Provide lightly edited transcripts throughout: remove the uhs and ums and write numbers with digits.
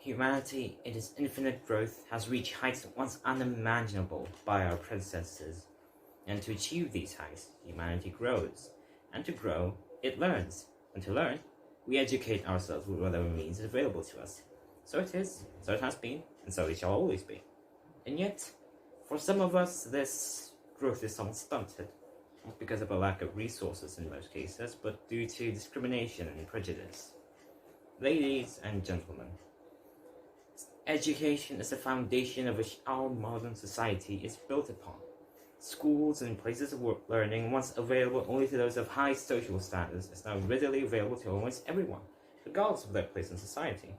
Humanity, in its infinite growth, has reached heights once unimaginable by our predecessors. And to achieve these heights, humanity grows. And to grow, it learns. And to learn, we educate ourselves with whatever means is available to us. So it is, so it has been, and so it shall always be. And yet, for some of us, this growth is somewhat stunted. Not because of a lack of resources in most cases, but due to discrimination and prejudice. Ladies and gentlemen, education is the foundation of which our modern society is built upon. Schools and places of work learning, once available only to those of high social status, is now readily available to almost everyone, regardless of their place in society.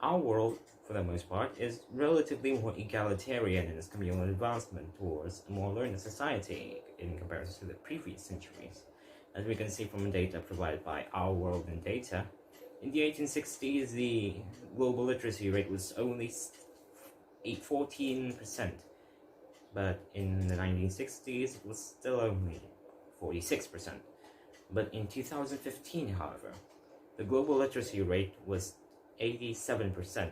Our world, for the most part, is relatively more egalitarian in its communal advancement towards a more learned society in comparison to the previous centuries. As we can see from data provided by Our World in Data, in the 1860s, the global literacy rate was only 14%, but in the 1960s, it was still only 46%. But in 2015, however, the global literacy rate was 87%.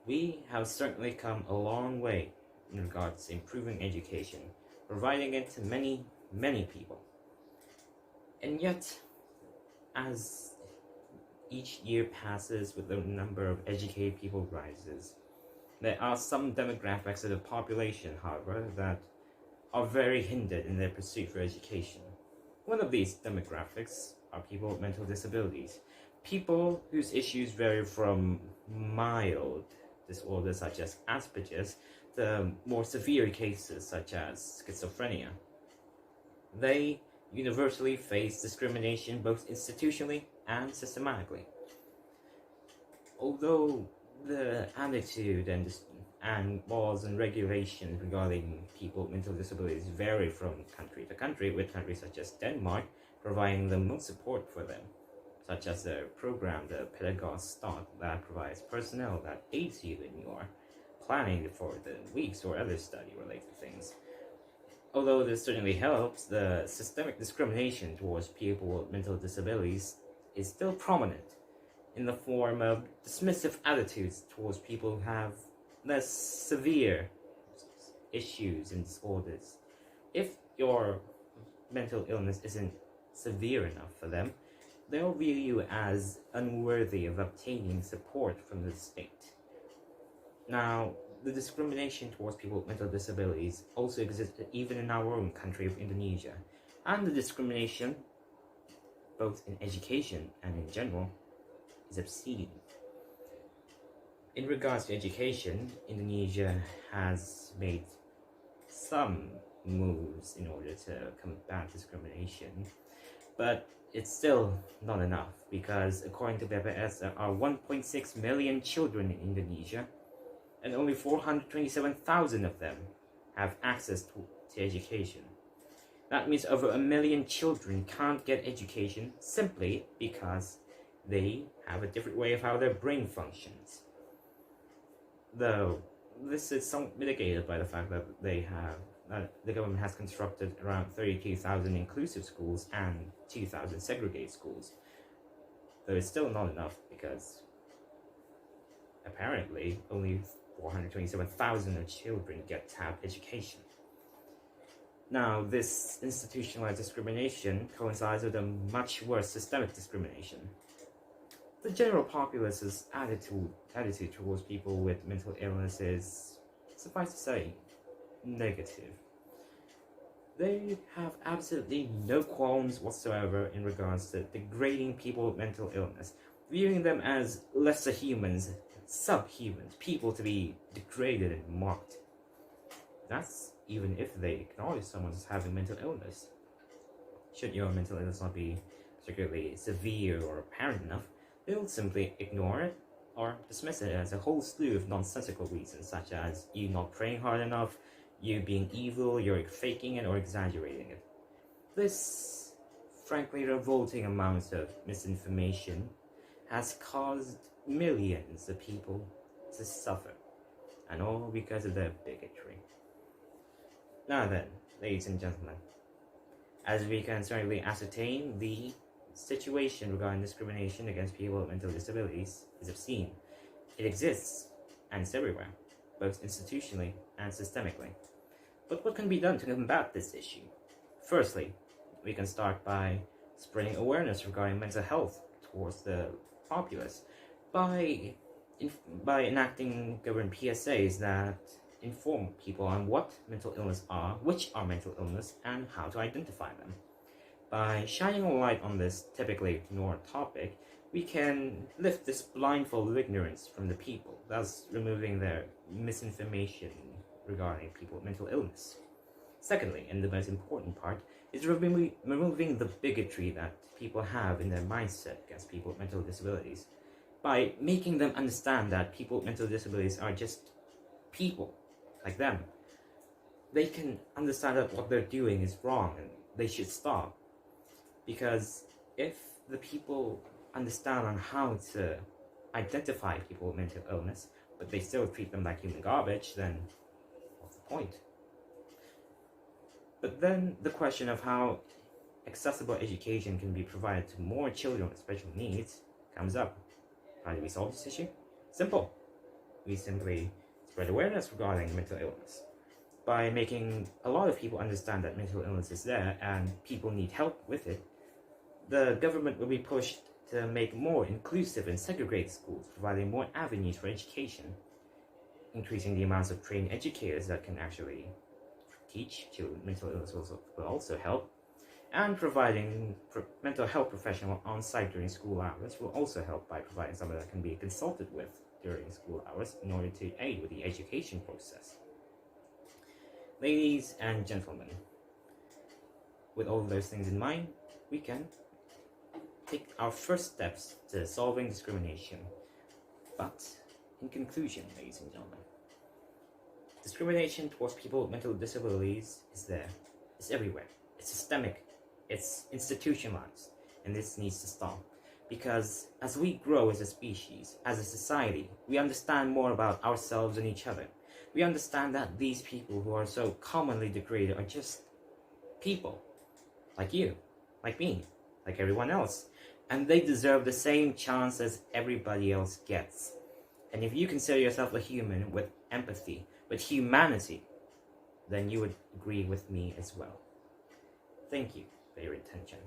We have certainly come a long way in regards to improving education, providing it to many, many people. And yet, as each year passes with the number of educated people rises, there are some demographics of the population, however, that are very hindered in their pursuit for education. One of these demographics are people with mental disabilities, people whose issues vary from mild disorders such as Asperger's to more severe cases such as schizophrenia. They universally face discrimination both institutionally and systematically. Although the attitude and laws and regulations regarding people with mental disabilities vary from country to country, with countries such as Denmark providing the most support for them, such as the program, the Pedagogue Start, that provides personnel that aids you in your planning for the weeks or other study-related things. Although this certainly helps, the systemic discrimination towards people with mental disabilities is still prominent in the form of dismissive attitudes towards people who have less severe issues and disorders. If your mental illness isn't severe enough for them, they'll view you as unworthy of obtaining support from the state. Now, the discrimination towards people with mental disabilities also exists even in our own country of Indonesia, and the discrimination, both in education and in general, is obscene. In regards to education, Indonesia has made some moves in order to combat discrimination, but it's still not enough, because according to BPS, there are 1.6 million children in Indonesia, and only 427,000 of them have access to education. That means over 1 million children can't get education simply because they have a different way of how their brain functions. Though this is somewhat mitigated by the fact that the government has constructed around 32,000 inclusive schools and 2,000 segregated schools. Though it's still not enough, because apparently only 427,000 of children get to have education. Now, this institutionalized discrimination coincides with a much worse systemic discrimination. The general populace's attitude towards people with mental illness is, suffice to say, negative. They have absolutely no qualms whatsoever in regards to degrading people with mental illness, viewing them as lesser humans, subhumans, people to be degraded and mocked. That's even if they acknowledge someone as having mental illness. Should your mental illness not be particularly severe or apparent enough, they'll simply ignore it or dismiss it as a whole slew of nonsensical reasons, such as you not praying hard enough, you being evil, you're faking it or exaggerating it. This, frankly, revolting amounts of misinformation has caused millions of people to suffer, and all because of their bigotry. Now then, ladies and gentlemen, as we can certainly ascertain, the situation regarding discrimination against people with mental disabilities is obscene. It exists, and it's everywhere, both institutionally and systemically. But what can be done to combat this issue? Firstly, we can start by spreading awareness regarding mental health towards the populace by enacting government PSAs that inform people on what mental illness are, which are mental illness, and how to identify them. By shining a light on this typically ignored topic, we can lift this blindfold of ignorance from the people, thus removing their misinformation regarding people with mental illness. Secondly, and the most important part, is removing the bigotry that people have in their mindset against people with mental disabilities by making them understand that people with mental disabilities are just people like them. They can understand that what they're doing is wrong and they should stop. Because if the people understand on how to identify people with mental illness, but they still treat them like human garbage, then what's the point? But then the question of how accessible education can be provided to more children with special needs comes up. How do we solve this issue? Simple. We simply spread awareness regarding mental illness by making a lot of people understand that mental illness is there and people need help with it. The government will be pushed to make more inclusive and segregated schools, providing more avenues for education, increasing the amounts of trained educators that can actually teach children mental illness will also help, and providing mental health professional on site during school hours will also help by providing someone that can be consulted with during school hours in order to aid with the education process. Ladies and gentlemen, with all of those things in mind, we can take our first steps to solving discrimination. But in conclusion, ladies and gentlemen, discrimination towards people with mental disabilities is there. It's everywhere. It's systemic. It's institutionalized. And this needs to stop. Because as we grow as a species, as a society, we understand more about ourselves and each other. We understand that these people who are so commonly degraded are just people. Like you. Like me. Like everyone else. And they deserve the same chance as everybody else gets. And if you consider yourself a human with empathy, with humanity, then you would agree with me as well. Thank you for your attention.